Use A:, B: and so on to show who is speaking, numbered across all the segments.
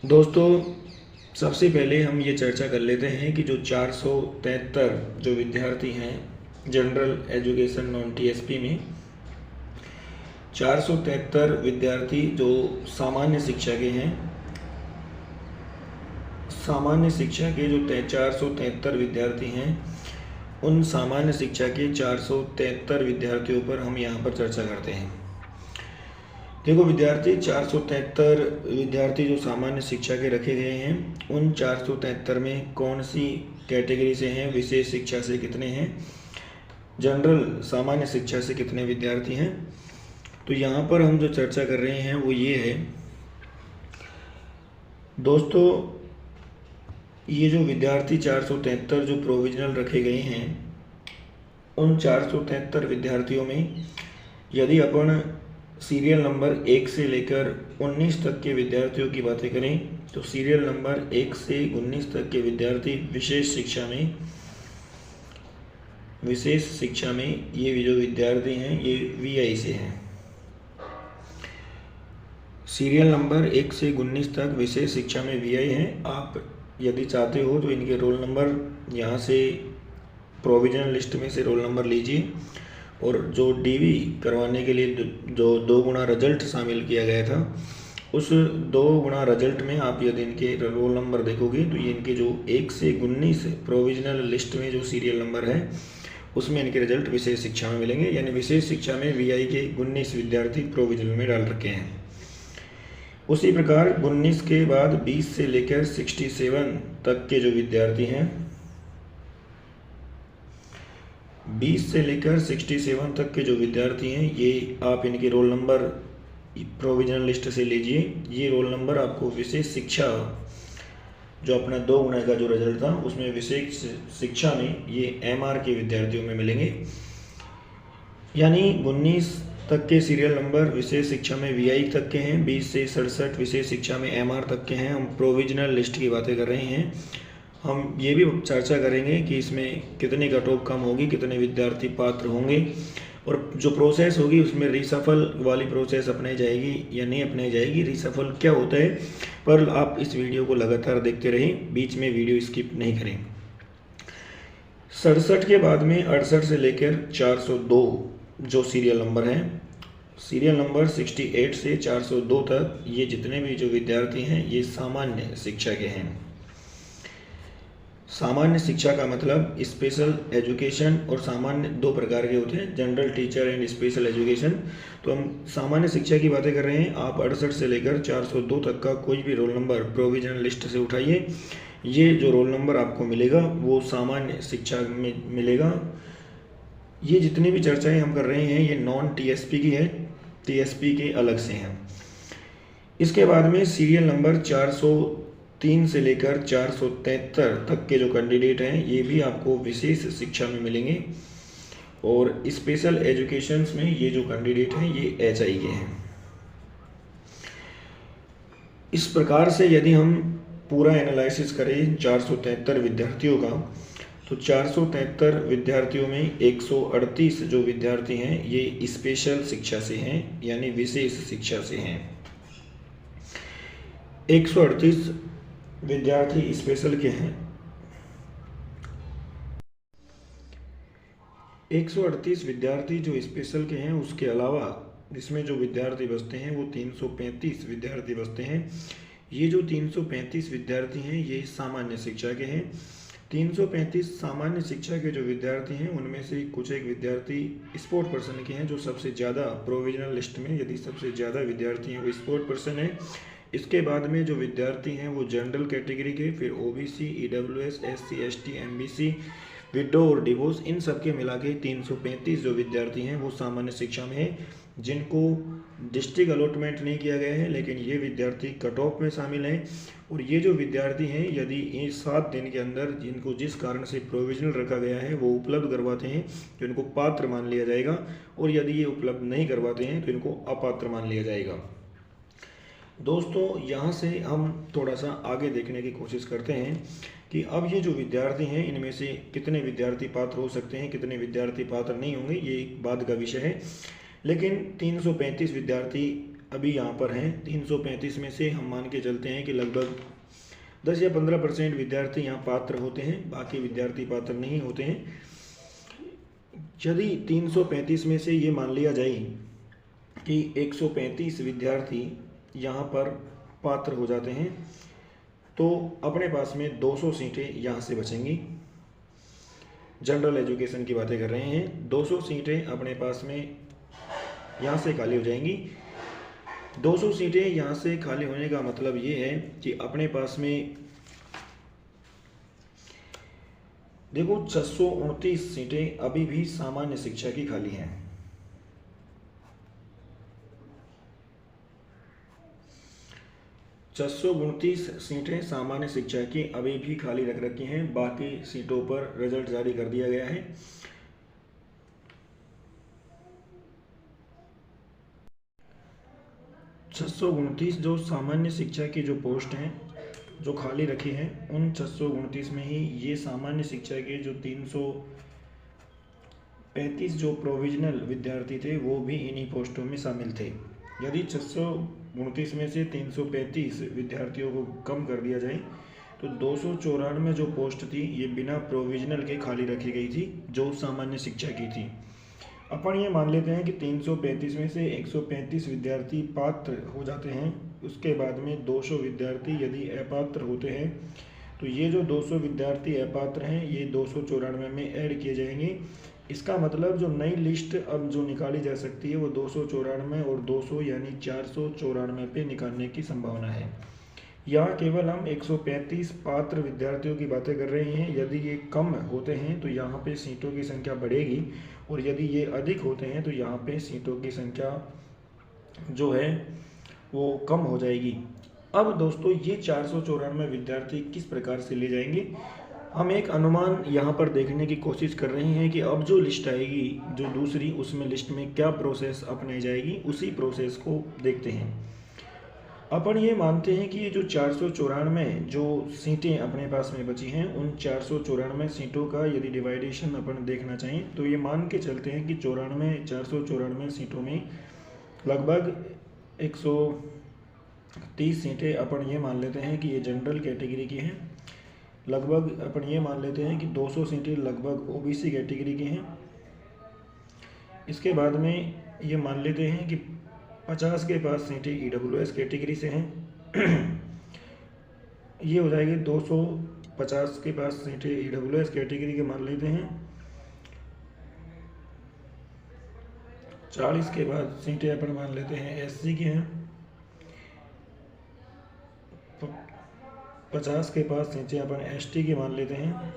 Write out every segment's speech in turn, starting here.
A: दोस्तों, सबसे पहले हम ये चर्चा कर लेते हैं कि जो 473 जो विद्यार्थी हैं जनरल एजुकेशन नॉन टीएसपी में 473 विद्यार्थी जो सामान्य शिक्षा के हैं, सामान्य शिक्षा के जो 473 विद्यार्थी हैं, उन सामान्य शिक्षा के 473 विद्यार्थियों पर हम यहाँ पर चर्चा करते हैं। देखो विद्यार्थी, 473 विद्यार्थी जो सामान्य शिक्षा के रखे गए हैं, उन 473 में कौन सी कैटेगरी से हैं, विशेष शिक्षा से कितने हैं, जनरल सामान्य शिक्षा से कितने विद्यार्थी हैं। तो यहाँ पर हम जो चर्चा कर रहे हैं वो ये है दोस्तों, ये जो विद्यार्थी 473 जो प्रोविजनल रखे गए हैं, उन 473 विद्यार्थियों में यदि अपन सीरियल नंबर 1 से लेकर 19 तक के विद्यार्थियों की बातें करें तो सीरियल नंबर 1 से 19 तक के विद्यार्थी विशेष शिक्षा में ये जो विद्यार्थी हैं ये वीआई से हैं। सीरियल नंबर 1 से 19 तक विशेष शिक्षा में वीआई हैं। आप यदि चाहते हो तो इनके रोल नंबर यहाँ से प्रोविजनल लिस्ट में से रोल नंबर लीजिए, और जो डीवी करवाने के लिए जो 2 गुना रिजल्ट शामिल किया गया था, उस 2 गुना रिजल्ट में आप यदि इनके रोल नंबर देखोगे तो ये इनके जो 1 से 19 प्रोविजनल लिस्ट में जो सीरियल नंबर है उसमें इनके रिजल्ट विशेष शिक्षा में मिलेंगे। यानी विशेष शिक्षा में वीआई के 19 विद्यार्थी प्रोविजनल में डाल रखे हैं। उसी प्रकार 19 के बाद 20 से लेकर 67 तक के जो विद्यार्थी हैं, 20 से लेकर 67 तक के जो विद्यार्थी हैं, ये आप इनके रोल नंबर प्रोविजनल लिस्ट से लीजिए। ये रोल नंबर आपको विशेष शिक्षा जो अपना 2 गुना का जो रिजल्ट था उसमें विशेष शिक्षा में ये एमआर के विद्यार्थियों में मिलेंगे। यानी 19 तक के सीरियल नंबर विशेष शिक्षा में वीआई तक के हैं, 20 से 67 विशेष शिक्षा में एमआर तक के हैं। हम प्रोविजनल लिस्ट की बातें कर रहे हैं। हम ये भी चर्चा करेंगे कि इसमें कितने कट ऑफ कम होगी, कितने विद्यार्थी पात्र होंगे, और जो प्रोसेस होगी उसमें रीसफल वाली प्रोसेस अपनाई जाएगी या नहीं अपनाई जाएगी, रीसफल क्या होता है। पर आप इस वीडियो को लगातार देखते रहें, बीच में वीडियो स्किप नहीं करें। 67 के बाद में 68 से लेकर 402 जो सीरियल नंबर हैं, सीरियल नंबर 68 से 402 तक ये जितने भी जो विद्यार्थी हैं ये सामान्य शिक्षा के हैं। सामान्य शिक्षा का मतलब स्पेशल एजुकेशन और सामान्य 2 प्रकार के होते हैं, general teacher and special education. तो हम सामान्य शिक्षा की बातें कर रहे हैं। आप 68 से लेकर 402 तक का कोई भी रोल नंबर प्रोविजनल लिस्ट से उठाइए। ये जो रोल नंबर आपको मिलेगा वो सामान्य शिक्षा में मिलेगा। ये जितनी भी चर्चाएं हम कर रहे हैं ये नॉन टीएसपी की है, टीएसपी के अलग से हैं। इसके बाद में सीरियल नंबर 403 से लेकर 473 तक के जो कैंडिडेट हैं ये भी आपको विशेष शिक्षा में मिलेंगे, और स्पेशल एजुकेशंस में ये जो कैंडिडेट हैं ये एचआई के हैं। इस प्रकार से यदि हम पूरा एनालिसिस करें 473 विद्यार्थियों का, तो 473 विद्यार्थियों में 138 जो विद्यार्थी हैं ये स्पेशल शिक्षा से हैं, यानी विशेष शिक्षा से हैं। 138 विद्यार्थी स्पेशल के हैं। 138 विद्यार्थी जो स्पेशल के हैं, उसके अलावा इसमें जो विद्यार्थी बचते हैं वो 335 विद्यार्थी बचते हैं। ये जो 335 विद्यार्थी हैं ये सामान्य शिक्षा के हैं। 335 सामान्य शिक्षा के जो विद्यार्थी हैं उनमें से कुछ एक विद्यार्थी स्पोर्ट पर्सन के हैं, जो सबसे ज़्यादा प्रोविजनल लिस्ट में यदि सबसे ज़्यादा विद्यार्थी हैं वो स्पोर्ट पर्सन है। इसके बाद में जो विद्यार्थी हैं वो जनरल कैटेगरी के, फिर OBC, EWS, SC, ST, MBC, window और डिवोर्स, इन सब के मिला के 335 जो विद्यार्थी हैं वो सामान्य शिक्षा में है, जिनको डिस्ट्रिक्ट अलॉटमेंट नहीं किया गया है, लेकिन ये विद्यार्थी कट ऑफ में शामिल हैं। और ये जो विद्यार्थी हैं यदि ये 7 दिन के अंदर जिनको जिस कारण से प्रोविजनल रखा गया है वो उपलब्ध करवाते हैं तो इनको पात्र मान लिया जाएगा, और यदि ये उपलब्ध नहीं करवाते हैं तो इनको अपात्र मान लिया जाएगा। दोस्तों, यहाँ से हम थोड़ा सा आगे देखने की कोशिश करते हैं कि अब ये जो विद्यार्थी हैं इनमें से कितने विद्यार्थी पात्र हो सकते हैं, कितने विद्यार्थी पात्र नहीं होंगे, ये एक बाद का विषय है। लेकिन 335 विद्यार्थी अभी यहाँ पर हैं। 335 में से हम मान के चलते हैं कि लगभग 10 या 15% विद्यार्थी यहाँ पात्र होते हैं, बाकी विद्यार्थी पात्र नहीं होते हैं। यदि 335 में से ये मान लिया जाए कि 135 विद्यार्थी यहाँ पर पात्र हो जाते हैं, तो अपने पास में 200 सीटें यहाँ से बचेंगी। जनरल एजुकेशन की बातें कर रहे हैं। 200 सीटें अपने पास में यहाँ से खाली हो जाएंगी। 200 सीटें यहाँ से खाली होने का मतलब ये है कि अपने पास में देखो 629 सीटें अभी भी सामान्य शिक्षा की खाली हैं। 629 सीटें सामान्य शिक्षा की अभी भी खाली रख रखी हैं। बाकी सीटों पर रिजल्ट जारी कर दिया गया है। जो सामान्य शिक्षा की जो पोस्ट हैं जो खाली रखी हैं, उन 629 में ही ये सामान्य शिक्षा के जो 335 जो प्रोविजनल विद्यार्थी थे वो भी इन्हीं पोस्टों में शामिल थे। यदि 629 में से 335 विद्यार्थियों को कम कर दिया जाए तो 294 जो पोस्ट थी ये बिना प्रोविजनल के खाली रखी गई थी जो सामान्य शिक्षा की थी। अपन ये मान लेते हैं कि 335 में से 135 विद्यार्थी पात्र हो जाते हैं। उसके बाद में 200 विद्यार्थी यदि अपात्र होते हैं तो ये जो 200 विद्यार्थी अपात्र हैं ये 294 में ऐड किए जाएंगे। इसका मतलब जो नई लिस्ट अब जो निकाली जा सकती है वो 294 और 200 यानी 494 पे निकालने की संभावना है। यहाँ केवल हम 135 पात्र विद्यार्थियों की बातें कर रहे हैं। यदि ये कम होते हैं तो यहाँ पे सीटों की संख्या बढ़ेगी और यदि ये अधिक होते हैं तो यहाँ पे सीटों की संख्या जो है वो कम हो जाएगी। अब दोस्तों ये 494 विद्यार्थी किस प्रकार से ले जाएंगे, हम एक अनुमान यहाँ पर देखने की कोशिश कर रहे हैं कि अब जो लिस्ट आएगी जो दूसरी, उसमें लिस्ट में क्या प्रोसेस अपनाई जाएगी, उसी प्रोसेस को देखते हैं। अपन ये मानते हैं कि ये जो 494 जो सीटें अपने पास में बची हैं, उन 494 सीटों का यदि डिवाइडेशन अपन देखना चाहें तो ये मान के चलते हैं कि 494 सीटों में लगभग 130 सीटें अपन ये मान लेते हैं कि ये जनरल कैटेगरी की हैं। लगभग अपन ये मान लेते हैं कि 200 सीटें लगभग ओबीसी कैटेगरी की हैं। इसके बाद में ये मान लेते हैं कि 50 के पास सीटें ईडब्ल्यूएस कैटेगरी से हैं। ये हो जाएगी 250 के पास सीटें ईडब्ल्यूएस कैटेगरी के मान लेते हैं। 40 के बाद सीटें अपन मान लेते हैं एससी की हैं। 50 के पास सीटें अपन एसटी की मान लेते हैं।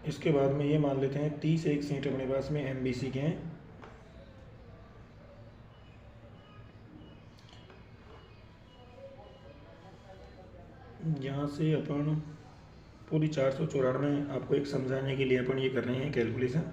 A: इसके बाद में ये मान लेते हैं 30 एक सीट अपने पास में एमबीसी के हैं। यहाँ से अपन पूरी 494 आपको एक समझाने के लिए अपन ये कर रहे हैं कैलकुलेशन।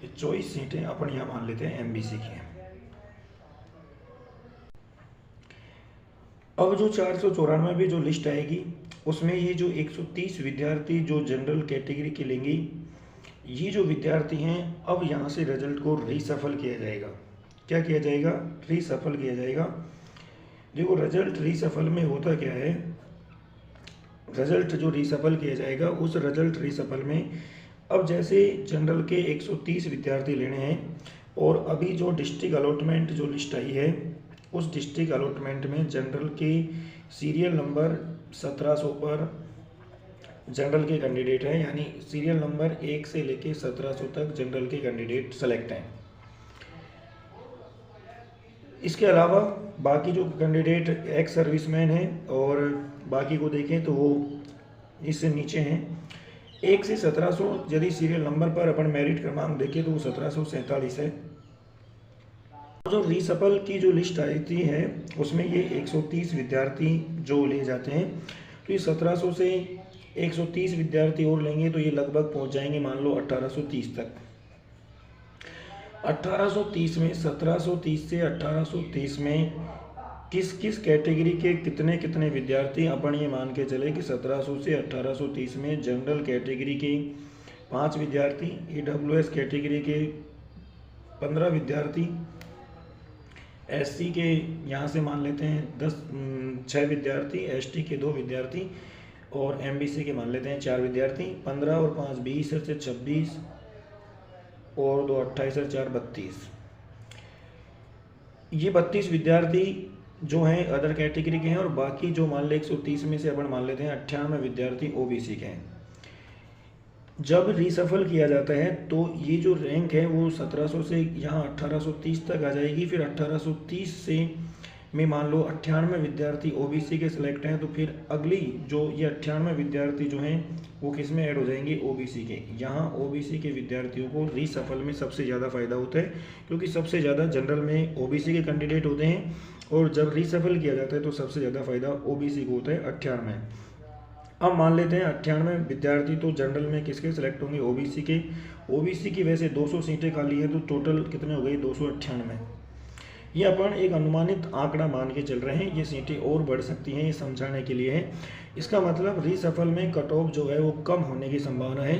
A: ये 24 सीटें अपन यहाँ मान लेते हैं एमबीसी की हैं। अब जो 494 भी जो लिस्ट आएगी उसमें ये जो 130 विद्यार्थी जो जनरल कैटेगरी के लेंगे, ये जो विद्यार्थी हैं अब यहाँ से रिजल्ट को रीसफल किया जाएगा। क्या किया जाएगा? रीसफल किया जाएगा। देखो रिजल्ट रीसफल में होता क्या है, रिजल्ट जो रीसफल किया जाएगा उस रिजल्ट रीसफल में अब जैसे जनरल के 130 विद्यार्थी लेने हैं और अभी जो डिस्ट्रिक्ट अलॉटमेंट जो लिस्ट आई है उस डिस्ट्रिक्ट अलॉटमेंट में जनरल के सीरियल नंबर 1700 पर जनरल के कैंडिडेट हैं, यानी सीरियल नंबर 1 से लेके 1700 तक जनरल के कैंडिडेट सेलेक्ट हैं। इसके अलावा बाकी जो कैंडिडेट एक्स सर्विसमैन हैं और बाकी को देखें तो वो इससे नीचे हैं। 1 से 1700 यदि सीरियल नंबर पर अपन मेरिट क्रमांक देखें तो वो 1747 है। जो रीसफल की जो लिस्ट आई है उसमें ये 130 विद्यार्थी जो ले जाते हैं तो ये 1700 से 130 विद्यार्थी और लेंगे तो ये लगभग पहुंच जाएंगे मान लो 1830 तक। 1830 में 1730 से 1830 में किस किस कैटेगरी के कितने कितने विद्यार्थी, अपन ये मान के चले कि 1700 से 1830 में जनरल कैटेगरी के 5 विद्यार्थी, EWS कैटेगरी के 15 विद्यार्थी, SC के यहाँ से मान लेते हैं 6 विद्यार्थी, ST के 2 विद्यार्थी और MBC के मान लेते हैं 4 विद्यार्थी। 15 और 5 20 से 26 और 2 28 और 4 32। ये 32 विद्यार्थी जो हैं अदर कैटेगरी के हैं और बाकी जो मान ले 130 में से अपन मान लेते हैं 98 विद्यार्थी OBC के हैं। जब रीसफल किया जाता है तो ये जो रैंक है वो 1700 से यहाँ 1830 तक आ जाएगी। फिर 1830 से में मान लो 98 विद्यार्थी OBC के सिलेक्ट हैं तो फिर अगली जो ये 98 विद्यार्थी जो हैं वो किस में ऐड हो जाएंगे, OBC के। यहाँ OBC के विद्यार्थियों को रीसफल में सबसे ज़्यादा फ़ायदा होता है क्योंकि सबसे ज़्यादा जनरल में OBC के कैंडिडेट होते हैं और जब रीसफल किया जाता है तो सबसे ज़्यादा फ़ायदा OBC को होता है 98। अब मान लेते हैं 98 विद्यार्थी तो जनरल में किसके सिलेक्ट होंगे, OBC के। OBC की वैसे 200 सीटें खाली हैं तो टोटल कितने हो गई, 298। ये अपन एक अनुमानित आंकड़ा मान के चल रहे हैं, ये सीटें और बढ़ सकती हैं, ये समझाने के लिए है। इसका मतलब रीसफल में कट ऑफ जो है वो कम होने की संभावना है।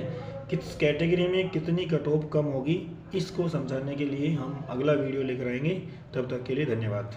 A: किस कैटेगरी में कितनी कट ऑफ कम होगी इसको समझाने के लिए हम अगला वीडियो लेकर आएंगे। तब तक के लिए धन्यवाद।